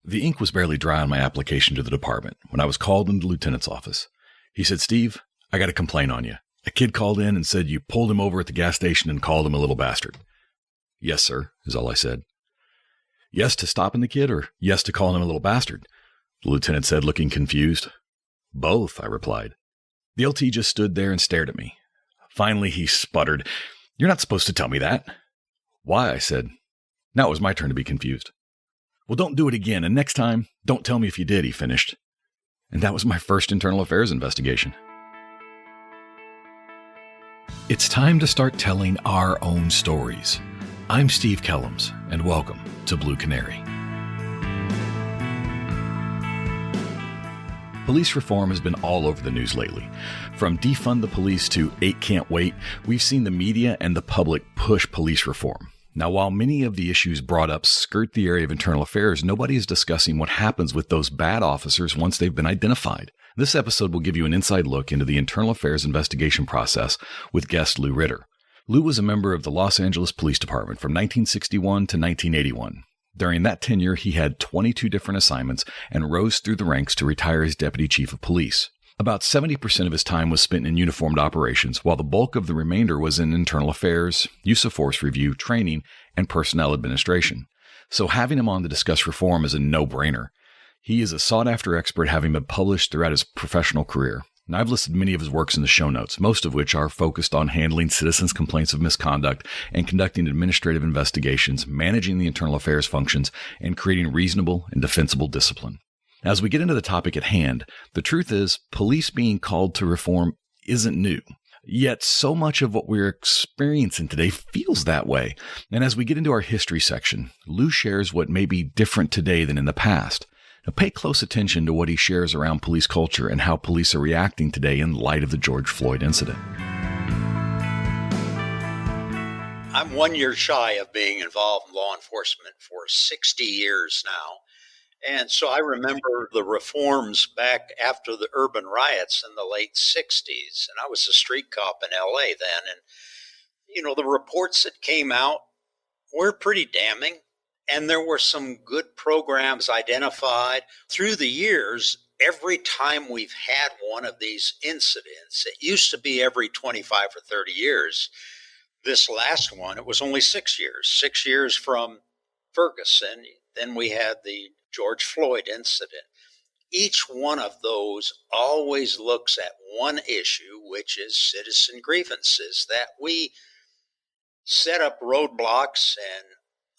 The ink was barely dry on my application to the department when I was called into the lieutenant's office. He said, "Steve, I got a complaint on you. A kid called in and said you pulled him over at the gas station and called him a little bastard." "Yes, sir," is all I said. "Yes to stopping the kid, or yes to calling him a little bastard?" the lieutenant said, looking confused. "Both," I replied. The LT just stood there and stared at me. Finally, he sputtered, "You're not supposed to tell me that." "Why?" I said. Now it was my turn to be confused. "Well, don't do it again, and next time, don't tell me if you did," he finished. And that was my first internal affairs investigation. It's time to start telling our own stories. I'm Steve Kellums, and welcome to Blue Canary. Police reform has been all over the news lately. From defund the police to 8 can't wait, we've seen the media and the public push police reform. Now, while many of the issues brought up skirt the area of internal affairs, nobody is discussing what happens with those bad officers once they've been identified. This episode will give you an inside look into the internal affairs investigation process with guest Lou Reiter. Lou was a member of the Los Angeles Police Department from 1961 to 1981. During that tenure, he had 22 different assignments and rose through the ranks to retire as deputy chief of police. About 70% of his time was spent in uniformed operations, while the bulk of the remainder was in internal affairs, use of force review, training, and personnel administration. So having him on to discuss reform is a no-brainer. He is a sought-after expert, having been published throughout his professional career. And I've listed many of his works in the show notes, most of which are focused on handling citizens' complaints of misconduct and conducting administrative investigations, managing the internal affairs functions, and creating reasonable and defensible discipline. As we get into the topic at hand, the truth is police being called to reform isn't new. Yet so much of what we're experiencing today feels that way. And as we get into our history section, Lou shares what may be different today than in the past. Now pay close attention to what he shares around police culture and how police are reacting today in light of the George Floyd incident. I'm 1 year shy of being involved in law enforcement for 60 years now. And so I remember the reforms back after the urban riots in the late 60s. And I was a street cop in LA then. And, the reports that came out were pretty damning. And there were some good programs identified through the years. Every time we've had one of these incidents, it used to be every 25 or 30 years. This last one, it was only 6 years. 6 years from Ferguson. Then we had the George Floyd incident. Each one of those always looks at one issue, which is citizen grievances, that we set up roadblocks and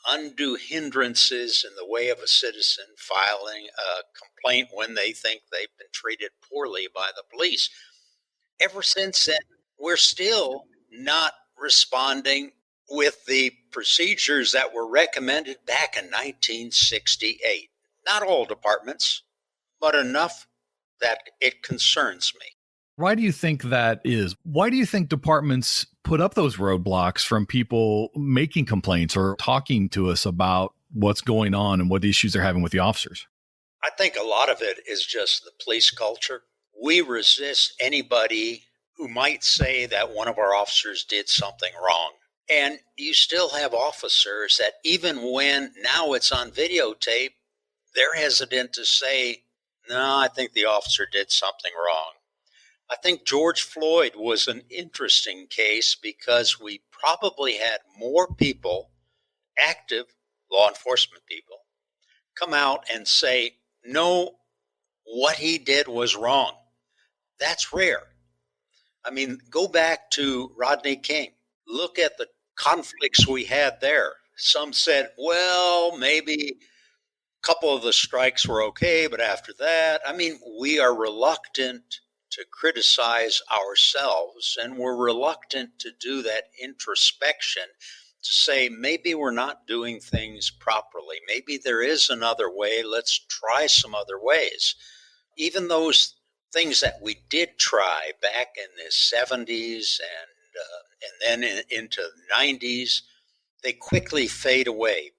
undue hindrances in the way of a citizen filing a complaint when they think they've been treated poorly by the police. Ever since then, we're still not responding with the procedures that were recommended back in 1968. Not all departments, but enough that it concerns me. Why do you think that is? Why do you think departments put up those roadblocks from people making complaints or talking to us about what's going on and what the issues they're having with the officers? I think a lot of it is just the police culture. We resist anybody who might say that one of our officers did something wrong. And you still have officers that even when now it's on videotape, they're hesitant to say, "No, I think the officer did something wrong." I think George Floyd was an interesting case because we probably had more people, active law enforcement people, come out and say, "No, what he did was wrong." That's rare. I mean, go back to Rodney King. Look at the conflicts we had there. Some said, well, maybe a couple of the strikes were okay, but after that, we are reluctant to criticize ourselves, and we're reluctant to do that introspection to say maybe we're not doing things properly. Maybe there is another way. Let's try some other ways. Even those things that we did try back in the 70s and then into the 90s, they quickly fade away.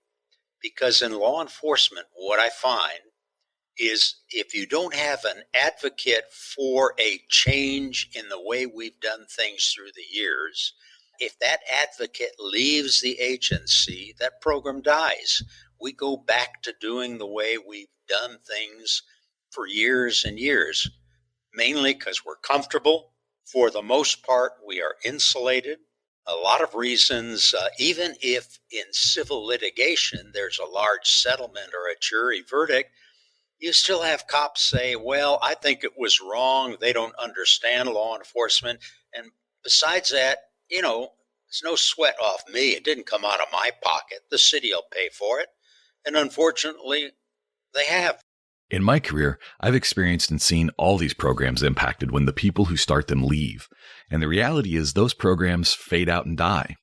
Because in law enforcement, what I find is if you don't have an advocate for a change in the way we've done things through the years, if that advocate leaves the agency, that program dies. we go back to doing the way we've done things for years and years, mainly because we're comfortable. For the most part, we are insulated. A lot of reasons, even if in civil litigation there's a large settlement or a jury verdict, you still have cops say, well, I think it was wrong. They don't understand law enforcement. And besides that, it's no sweat off me. It didn't come out of my pocket. The city will pay for it. And unfortunately, they have. In my career, I've experienced and seen all these programs impacted when the people who start them leave. And the reality is those programs fade out and die.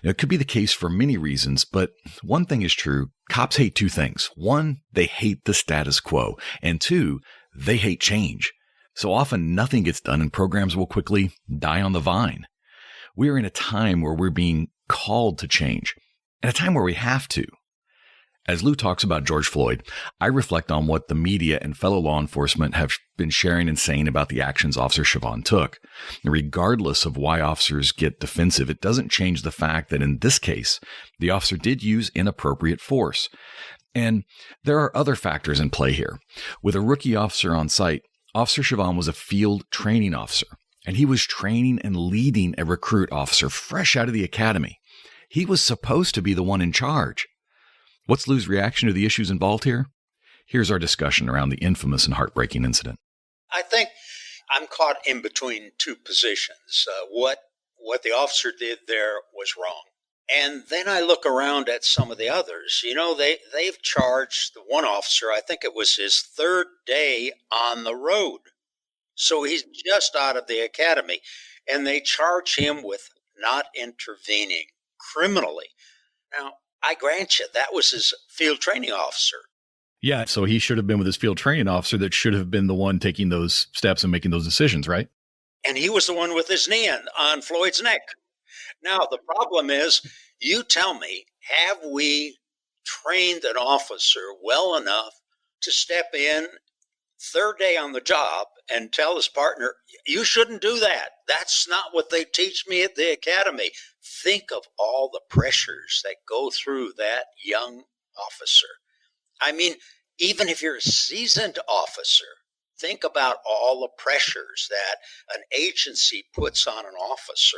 Now, it could be the case for many reasons, but one thing is true. Cops hate two things. One, they hate the status quo. And two, they hate change. So often nothing gets done and programs will quickly die on the vine. We're in a time where we're being called to change, and a time where we have to. As Lou talks about George Floyd, I reflect on what the media and fellow law enforcement have been sharing and saying about the actions Officer Siobhan took. And regardless of why officers get defensive, it doesn't change the fact that in this case, the officer did use inappropriate force. And there are other factors in play here. With a rookie officer on site, Officer Siobhan was a field training officer, and he was training and leading a recruit officer fresh out of the academy. He was supposed to be the one in charge. What's Lou's reaction to the issues involved here? Here's our discussion around the infamous and heartbreaking incident. I think I'm caught in between two positions. What the officer did there was wrong. And then I look around at some of the others. They've charged the one officer, I think it was his third day on the road. So he's just out of the academy. And they charge him with not intervening criminally. Now, I grant you, that was his field training officer. Yeah, so he should have been with his field training officer that should have been the one taking those steps and making those decisions, right? And he was the one with his knee on Floyd's neck. Now, the problem is, you tell me, have we trained an officer well enough to step in third day on the job and tell his partner, you shouldn't do that. That's not what they teach me at the academy. Think of all the pressures that go through that young officer. I mean, even if you're a seasoned officer, think about all the pressures that an agency puts on an officer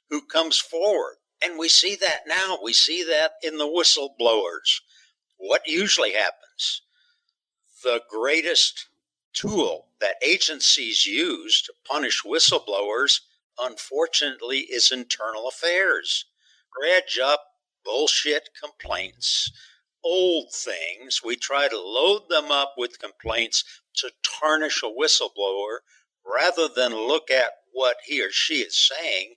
who comes forward. And we see that now. We see that in the whistleblowers. What usually happens? The greatest tool that agencies use to punish whistleblowers, unfortunately, is internal affairs. Dredge up bullshit complaints, old things. We try to load them up with complaints to tarnish a whistleblower rather than look at what he or she is saying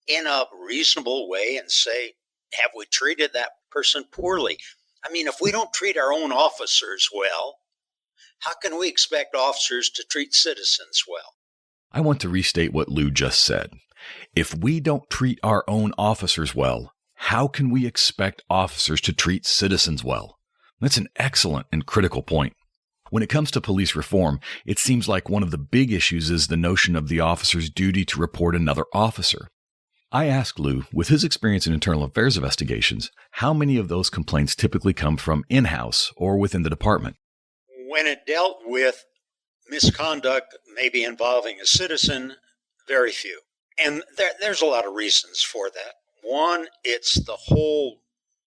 in a reasonable way and say, have we treated that person poorly? I mean, if we don't treat our own officers well, how can we expect officers to treat citizens well? I want to restate what Lou just said. If we don't treat our own officers well, how can we expect officers to treat citizens well? That's an excellent and critical point. When it comes to police reform, it seems like one of the big issues is the notion of the officer's duty to report another officer. I asked Lou, with his experience in internal affairs investigations, how many of those complaints typically come from in-house or within the department. When it dealt with misconduct, maybe involving a citizen, very few. And there's a lot of reasons for that. One, it's the whole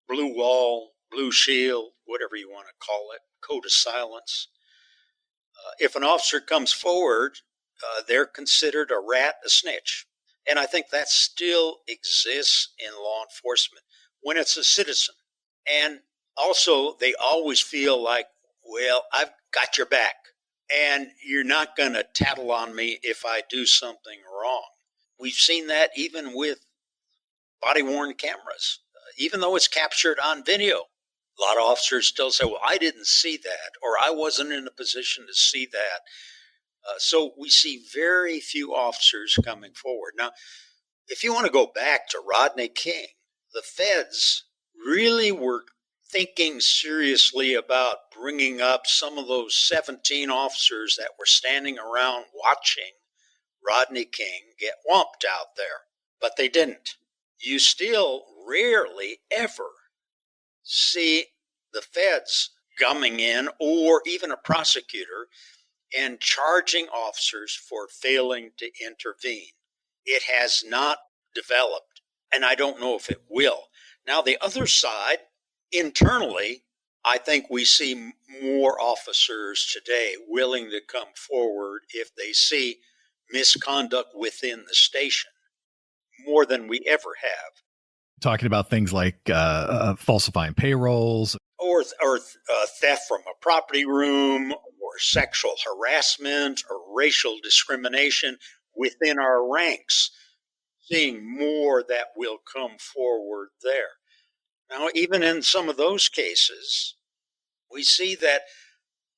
blue wall, blue shield, whatever you want to call it, code of silence. If an officer comes forward, they're considered a rat, a snitch. And I think that still exists in law enforcement when it's a citizen. And also, they always feel like, well, I've got your back, and you're not going to tattle on me if I do something wrong. We've seen that even with body-worn cameras, even though it's captured on video. A lot of officers still say, well, I didn't see that, or I wasn't in a position to see that. So we see very few officers coming forward. Now, if you want to go back to Rodney King, the feds really were thinking seriously about bringing up some of those 17 officers that were standing around watching Rodney King get whomped out there. But they didn't. You still rarely ever see the feds coming in or even a prosecutor and charging officers for failing to intervene. It has not developed, and I don't know if it will. Now, the other side, internally, I think we see more officers today willing to come forward if they see misconduct within the station, more than we ever have. Talking about things like falsifying payrolls. Or theft from a property room, or sexual harassment, or racial discrimination within our ranks, seeing more that will come forward there. Now, even in some of those cases, we see that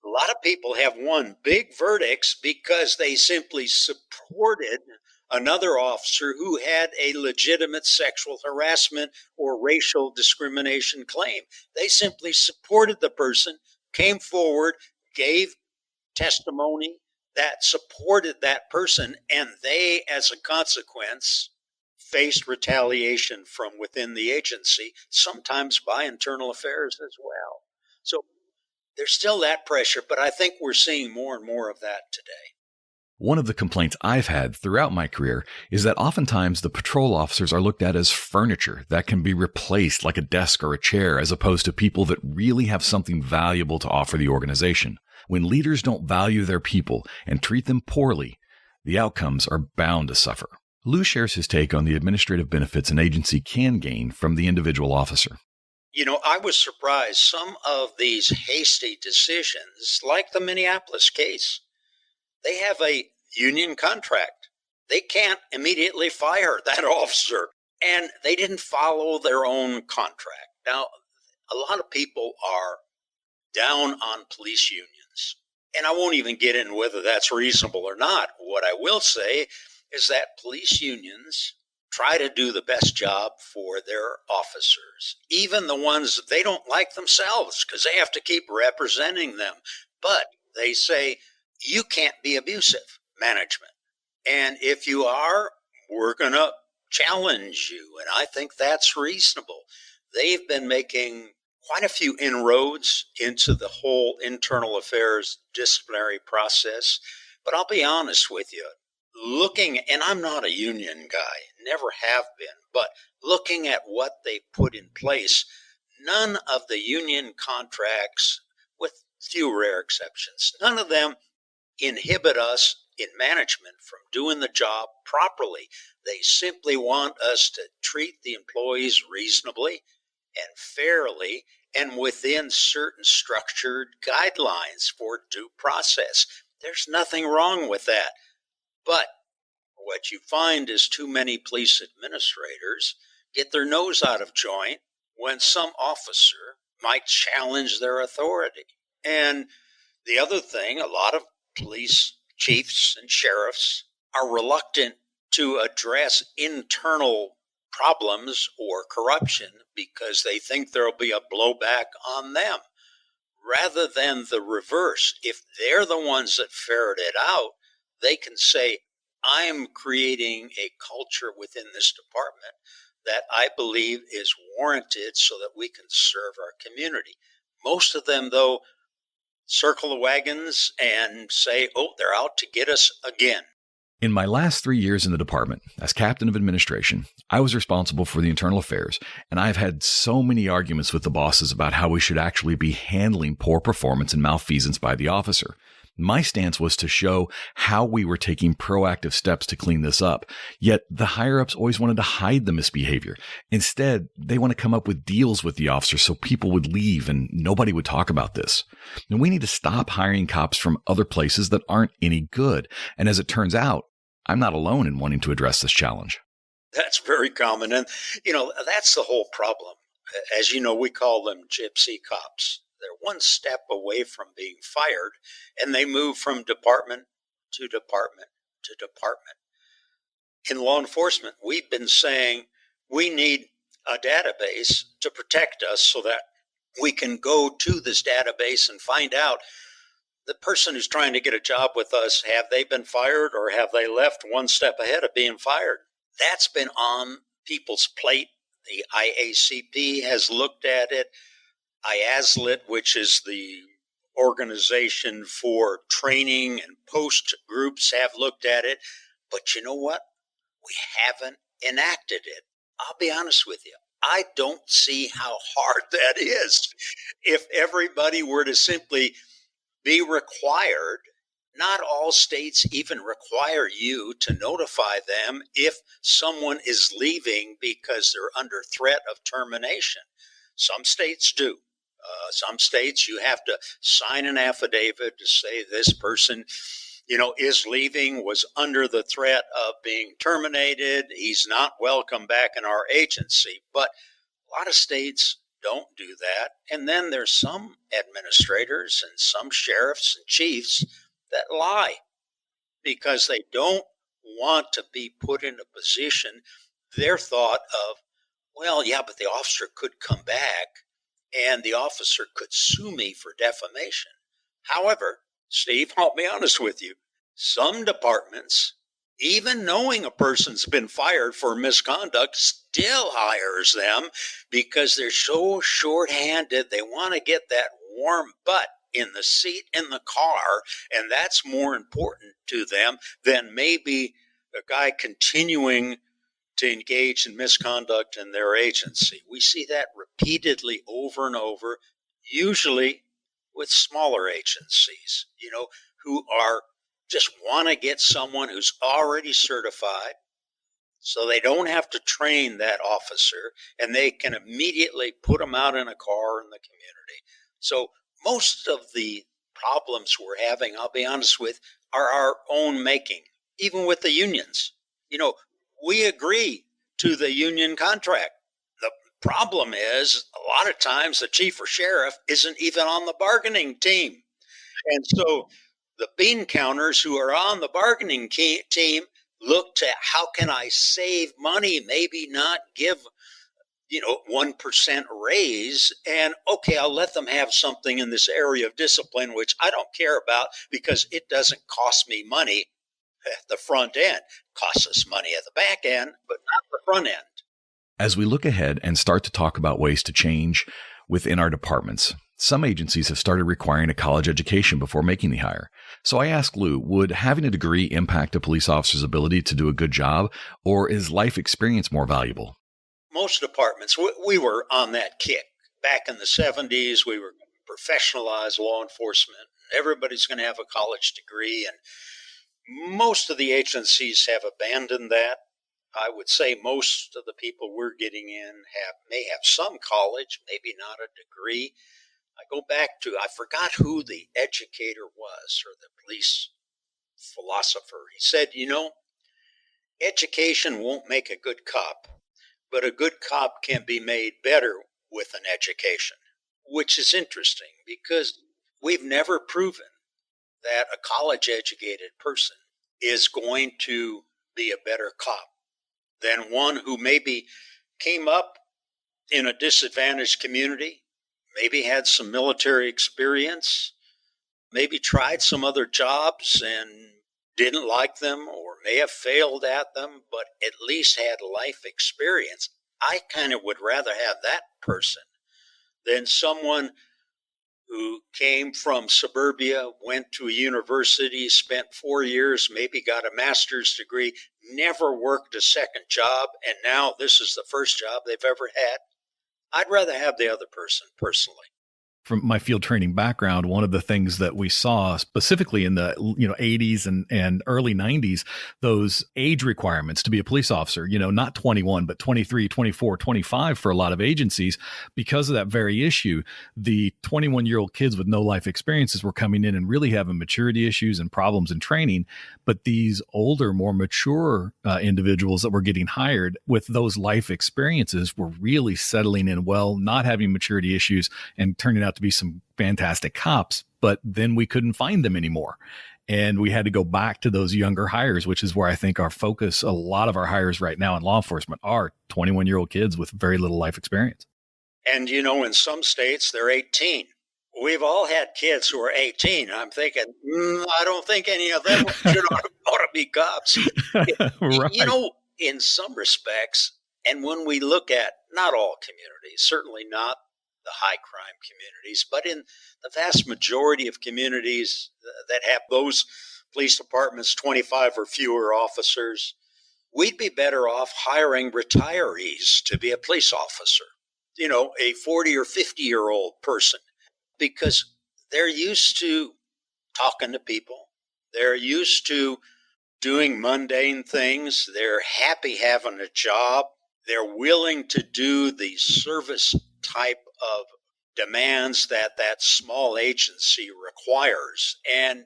a lot of people have won big verdicts because they simply supported another officer who had a legitimate sexual harassment or racial discrimination claim. They simply supported the person, came forward, gave testimony that supported that person, and they, as a consequence, faced retaliation from within the agency, sometimes by internal affairs as well. So there's still that pressure, but I think we're seeing more and more of that today. One of the complaints I've had throughout my career is that oftentimes the patrol officers are looked at as furniture that can be replaced like a desk or a chair, as opposed to people that really have something valuable to offer the organization. When leaders don't value their people and treat them poorly, the outcomes are bound to suffer. Lou shares his take on the administrative benefits an agency can gain from the individual officer. I was surprised some of these hasty decisions, like the Minneapolis case, they have a union contract. They can't immediately fire that officer, and they didn't follow their own contract. Now, a lot of people are down on police unions, and I won't even get into whether that's reasonable or not. What I will say is that police unions try to do the best job for their officers, even the ones that they don't like themselves, because they have to keep representing them. But they say, you can't be abusive, management. And if you are, we're going to challenge you. And I think that's reasonable. They've been making quite a few inroads into the whole internal affairs disciplinary process. But I'll be honest with you, and I'm not a union guy, never have been, but looking at what they put in place, none of the union contracts, with few rare exceptions, none of them inhibit us in management from doing the job properly. They simply want us to treat the employees reasonably and fairly and within certain structured guidelines for due process. There's nothing wrong with that. But what you find is too many police administrators get their nose out of joint when some officer might challenge their authority. And the other thing, a lot of police chiefs and sheriffs are reluctant to address internal problems or corruption because they think there'll be a blowback on them, rather than the reverse. If they're the ones that ferret it out, they can say, I'm creating a culture within this department that I believe is warranted so that we can serve our community. Most of them, though, circle the wagons and say, oh, they're out to get us again. In my last 3 years in the department, as captain of administration, I was responsible for the internal affairs, and I've had so many arguments with the bosses about how we should actually be handling poor performance and malfeasance by the officer. My stance was to show how we were taking proactive steps to clean this up, yet the higher-ups always wanted to hide the misbehavior. Instead, they want to come up with deals with the officers so people would leave and nobody would talk about this. And we need to stop hiring cops from other places that aren't any good. And as it turns out, I'm not alone in wanting to address this challenge. That's very common. And, that's the whole problem. As you know, we call them gypsy cops. They're one step away from being fired, and they move from department to department to department. In law enforcement, we've been saying we need a database to protect us so that we can go to this database and find out the person who's trying to get a job with us, have they been fired or have they left one step ahead of being fired? That's been on people's plate. The IACP has looked at it. IASLIT, which is the organization for training and post groups, have looked at it. But you know what? We haven't enacted it. I'll be honest with you. I don't see how hard that is. If everybody were to simply be required, not all states even require you to notify them if someone is leaving because they're under threat of termination. Some states do. Some states you have to sign an affidavit to say this person, is leaving, was under the threat of being terminated. He's not welcome back in our agency. But a lot of states don't do that. And then there's some administrators and some sheriffs and chiefs that lie because they don't want to be put in a position. Their thought of, well, yeah, but the officer could come back and the officer could sue me for defamation. However, Steve, I'll be honest with you. Some departments, even knowing a person's been fired for misconduct, still hires them because they're so short-handed. They want to get that warm butt in the seat in the car, and that's more important to them than maybe a guy continuing to engage in misconduct in their agency. We see that repeatedly over and over, usually with smaller agencies, who are just want to get someone who's already certified so they don't have to train that officer and they can immediately put them out in a car in the community. So most of the problems we're having, I'll be honest with, are our own making, even with the unions. We agree to the union contract. The problem is a lot of times the chief or sheriff isn't even on the bargaining team. And so the bean counters who are on the bargaining team look to how can I save money, maybe not give 1% raise, and okay, I'll let them have something in this area of discipline, which I don't care about because it doesn't cost me money at the front end. It costs us money at the back end, but not the front end. As we look ahead and start to talk about ways to change within our departments, some agencies have started requiring a college education before making the hire. So I asked Lou, would having a degree impact a police officer's ability to do a good job, or is life experience more valuable? Most departments, we were on that kick. Back in the 70s, we were going to professionalize law enforcement. Everybody's going to have a college degree, and most of the agencies have abandoned that. I would say most of the people we're getting in may have some college, maybe not a degree. I go back to, I forgot who the educator was or the police philosopher. He said, education won't make a good cop, but a good cop can be made better with an education, which is interesting because we've never proven that a college-educated person is going to be a better cop than one who maybe came up in a disadvantaged community, maybe had some military experience, maybe tried some other jobs and didn't like them or may have failed at them, but at least had life experience. I kind of would rather have that person than someone who came from suburbia, went to a university, spent 4 years, maybe got a master's degree, never worked a second job, and now this is the first job they've ever had. I'd rather have the other person personally. From my field training background, one of the things that we saw specifically in the 80s and early 90s, those age requirements to be a police officer, not 21, but 23, 24, 25 for a lot of agencies. Because of that very issue, the 21-year-old kids with no life experiences were coming in and really having maturity issues and problems in training. But these older, more mature individuals that were getting hired with those life experiences were really settling in well, not having maturity issues and turning out to be some fantastic cops, but then we couldn't find them anymore. And we had to go back to those younger hires, which is where I think our focus, a lot of our hires right now in law enforcement are 21-year-old kids with very little life experience. And, in some states, they're 18. We've all had kids who are 18. I'm thinking, I don't think any of them ought to be cops. Right. In some respects, and when we look at not all communities, certainly not the high crime communities, but in the vast majority of communities that have those police departments, 25 or fewer officers, we'd be better off hiring retirees to be a police officer, a 40 or 50-year-old person, because they're used to talking to people. They're used to doing mundane things. They're happy having a job. They're willing to do the service type of demands that small agency requires. And,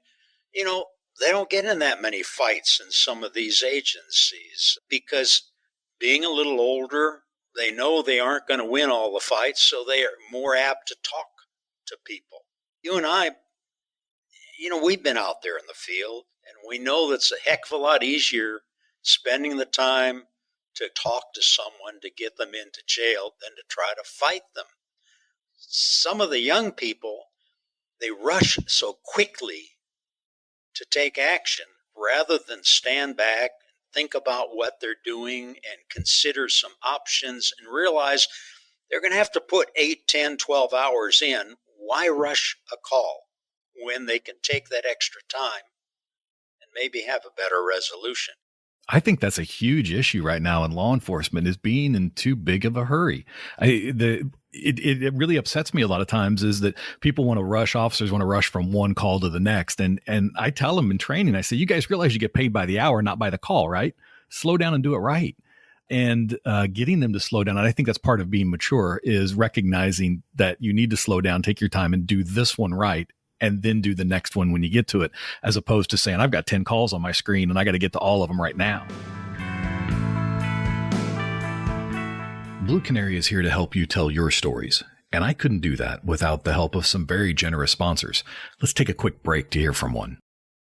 they don't get in that many fights in some of these agencies because being a little older, they know they aren't going to win all the fights, so they are more apt to talk to people. You and I, we've been out there in the field, and we know that's a heck of a lot easier spending the time to talk to someone to get them into jail than to try to fight them. Some of the young people, they rush so quickly to take action rather than stand back, think about what they're doing, and consider some options and realize they're going to have to put 8, 10, 12 hours in. Why rush a call when they can take that extra time and maybe have a better resolution? I think that's a huge issue right now in law enforcement, is being in too big of a hurry. It really upsets me a lot of times is that officers want to rush from one call to the next. And I tell them in training, I say, you guys realize you get paid by the hour, not by the call, right? Slow down and do it right. And getting them to slow down. And I think that's part of being mature, is recognizing that you need to slow down, take your time and do this one right, and then do the next one when you get to it, as opposed to saying, I've got 10 calls on my screen and I got to get to all of them right now. Blue Canary is here to help you tell your stories, and I couldn't do that without the help of some very generous sponsors. Let's take a quick break to hear from one.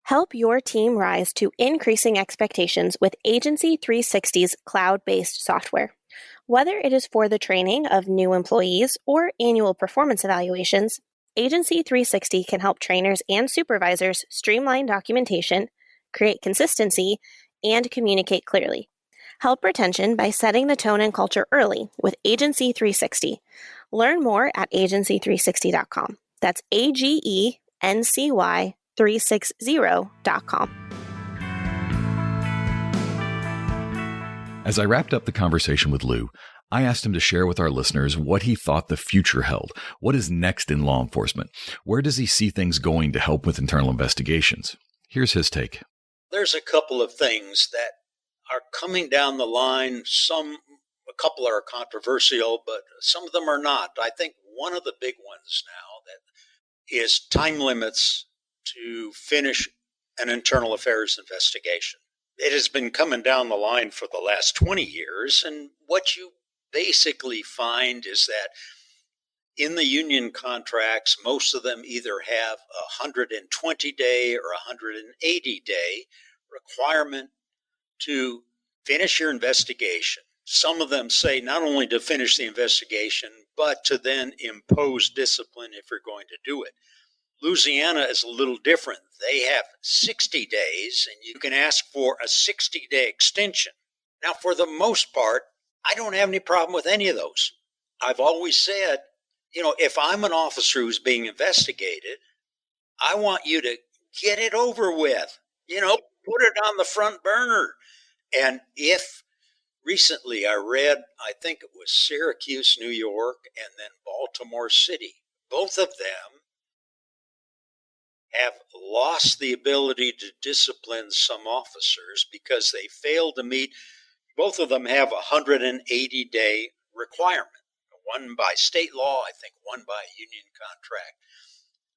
Help your team rise to increasing expectations with Agency 360's cloud-based software. Whether it is for the training of new employees or annual performance evaluations, Agency 360 can help trainers and supervisors streamline documentation, create consistency, and communicate clearly. Help retention by setting the tone and culture early with Agency 360. Learn more at agency360.com. That's AGENCY360.com. As I wrapped up the conversation with Lou, I asked him to share with our listeners what he thought the future held. What is next in law enforcement? Where does he see things going to help with internal investigations? Here's his take. There's a couple of things that are coming down the line. A couple are controversial, but some of them are not. I think one of the big ones now that is time limits to finish an internal affairs investigation. It has been coming down the line for the last 20 years, and what you basically find is that in the union contracts, most of them either have a 120-day or 180-day requirement to finish your investigation. Some of them say not only to finish the investigation, but to then impose discipline if you're going to do it. Louisiana is a little different. They have 60 days, and you can ask for a 60-day extension. Now, for the most part, I don't have any problem with any of those. I've always said, if I'm an officer who's being investigated, I want you to get it over with. Put it on the front burner. And if recently I read, I think it was Syracuse, New York, and then Baltimore City, both of them have lost the ability to discipline some officers because they failed to meet. Both of them have a 180-day requirement, one by state law, I think one by union contract.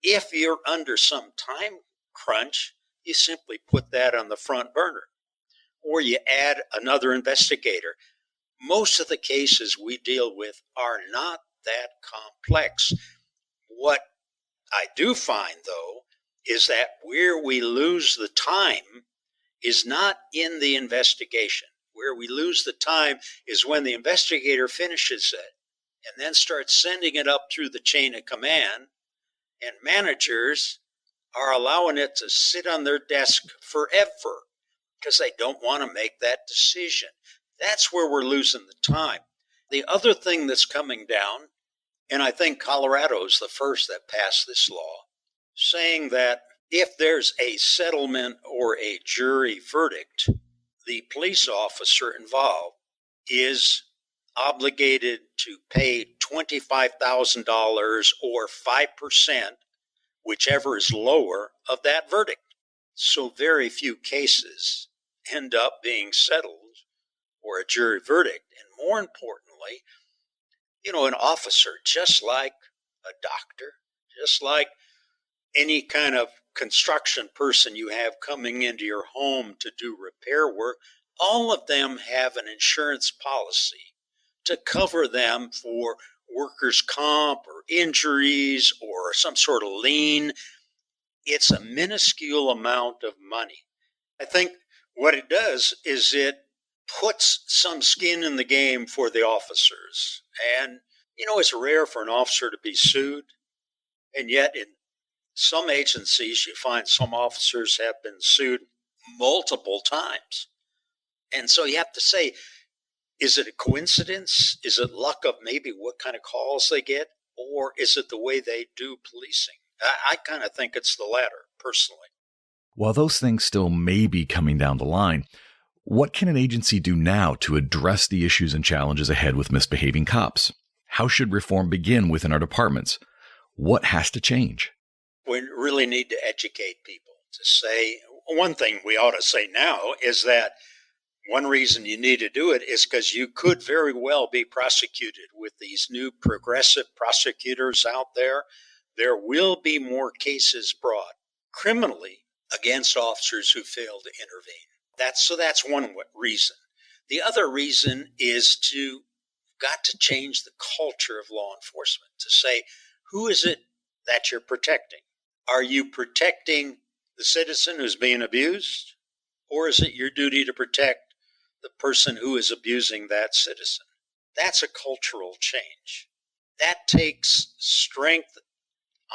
If you're under some time crunch, you simply put that on the front burner, or you add another investigator. Most of the cases we deal with are not that complex. What I do find, though, is that where we lose the time is not in the investigation. Where we lose the time is when the investigator finishes it and then starts sending it up through the chain of command, and managers are allowing it to sit on their desk forever because they don't want to make that decision. That's where we're losing the time. The other thing that's coming down And I think Colorado is the first that passed this law, saying that if there's a settlement or a jury verdict, the police officer involved is obligated to pay $25,000 or 5%, whichever is lower, of that verdict. So very few cases end up being settled or a jury verdict. And more importantly, an officer, just like a doctor, just like any kind of construction person you have coming into your home to do repair work, all of them have an insurance policy to cover them for workers' comp or injuries or some sort of lien. It's a minuscule amount of money. I think what it does is it puts some skin in the game for the officers. And, it's rare for an officer to be sued. And yet in some agencies, you find some officers have been sued multiple times. And so you have to say, is it a coincidence? Is it luck of maybe what kind of calls they get? Or is it the way they do policing? I kind of think it's the latter, personally. While those things still may be coming down the line, what can an agency do now to address the issues and challenges ahead with misbehaving cops? How should reform begin within our departments? What has to change? We really need to educate people to say, one thing we ought to say now is that one reason you need to do it is because you could very well be prosecuted with these new progressive prosecutors out there. There will be more cases brought criminally against officers who fail to intervene. That's one reason. The other reason is got to change the culture of law enforcement to say, who is it that you're protecting? Are you protecting the citizen who's being abused? Or is it your duty to protect the person who is abusing that citizen? That's a cultural change. That takes strength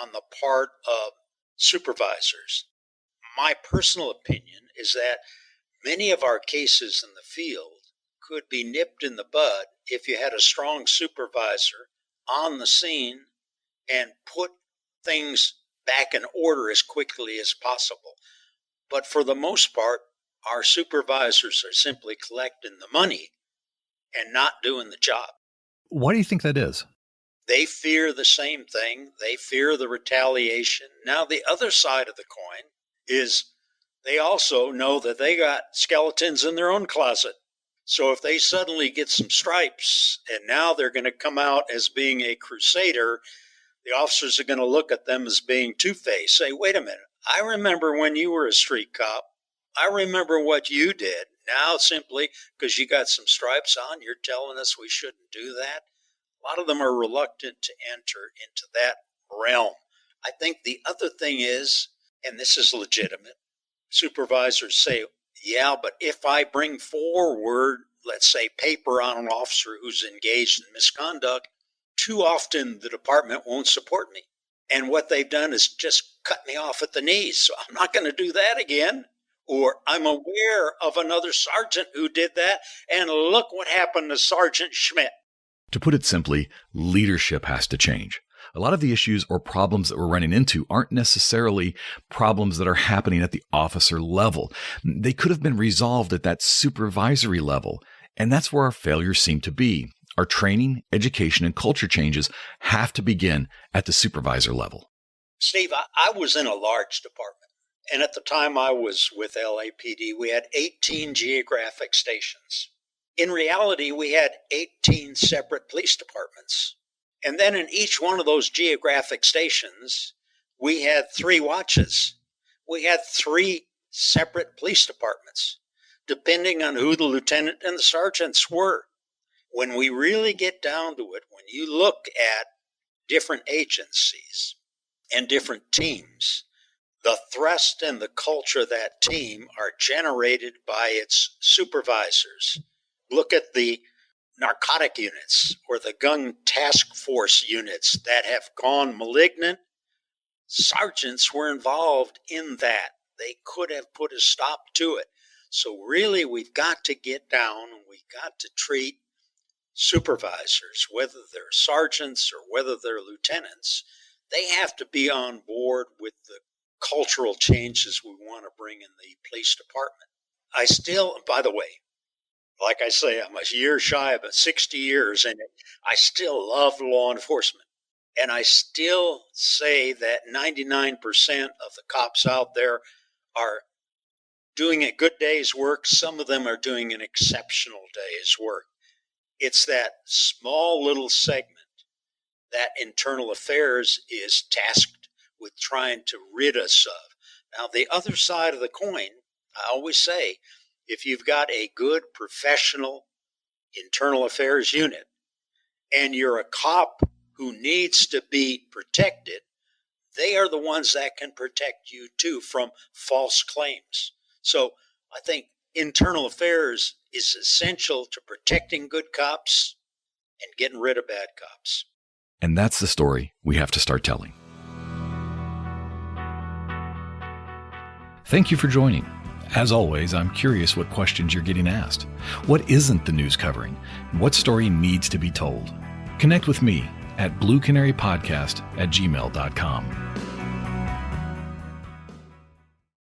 on the part of supervisors. My personal opinion is that many of our cases in the field could be nipped in the bud if you had a strong supervisor on the scene and put things back in order as quickly as possible. But for the most part, our supervisors are simply collecting the money and not doing the job. Why do you think that is? They fear the same thing. They fear the retaliation. Now, the other side of the coin is they also know that they got skeletons in their own closet. So if they suddenly get some stripes and now they're going to come out as being a crusader, the officers are going to look at them as being two-faced, say, wait a minute, I remember when you were a street cop. I remember what you did. Now, simply because you got some stripes on, you're telling us we shouldn't do that. A lot of them are reluctant to enter into that realm. I think the other thing is, and this is legitimate, supervisors say, yeah, but if I bring forward, let's say, paper on an officer who's engaged in misconduct, too often the department won't support me. And what they've done is just cut me off at the knees. So I'm not going to do that again. Or I'm aware of another sergeant who did that. And look what happened to Sergeant Schmidt. To put it simply, leadership has to change. A lot of the issues or problems that we're running into aren't necessarily problems that are happening at the officer level. They could have been resolved at that supervisory level. And that's where our failures seem to be. Our training, education, and culture changes have to begin at the supervisor level. Steve, I was in a large department. And at the time I was with LAPD, we had 18 geographic stations. In reality, we had 18 separate police departments. And then in each one of those geographic stations, we had 3 watches. We had 3 separate police departments, depending on who the lieutenant and the sergeants were. When we really get down to it, when you look at different agencies and different teams, the thrust and the culture of that team are generated by its supervisors. Look at the narcotic units or the gun task force units that have gone malignant. Sergeants were involved in that. They could have put a stop to it. So really, we've got to get down and we've got to treat supervisors, whether they're sergeants or whether they're lieutenants, they have to be on board with the cultural changes we want to bring in the police department. I still, by the way, like I say, I'm a year shy of 60 years, and I still love law enforcement. And I still say that 99% of the cops out there are doing a good day's work. Some of them are doing an exceptional day's work. It's that small little segment that internal affairs is tasked with trying to rid us of. Now, the other side of the coin, I always say, if you've got a good professional internal affairs unit and you're a cop who needs to be protected, they are the ones that can protect you too from false claims. So I think internal affairs is essential to protecting good cops and getting rid of bad cops. And that's the story we have to start telling. Thank you for joining. As always, I'm curious what questions you're getting asked. What isn't the news covering? What story needs to be told? Connect with me at bluecanarypodcast@gmail.com.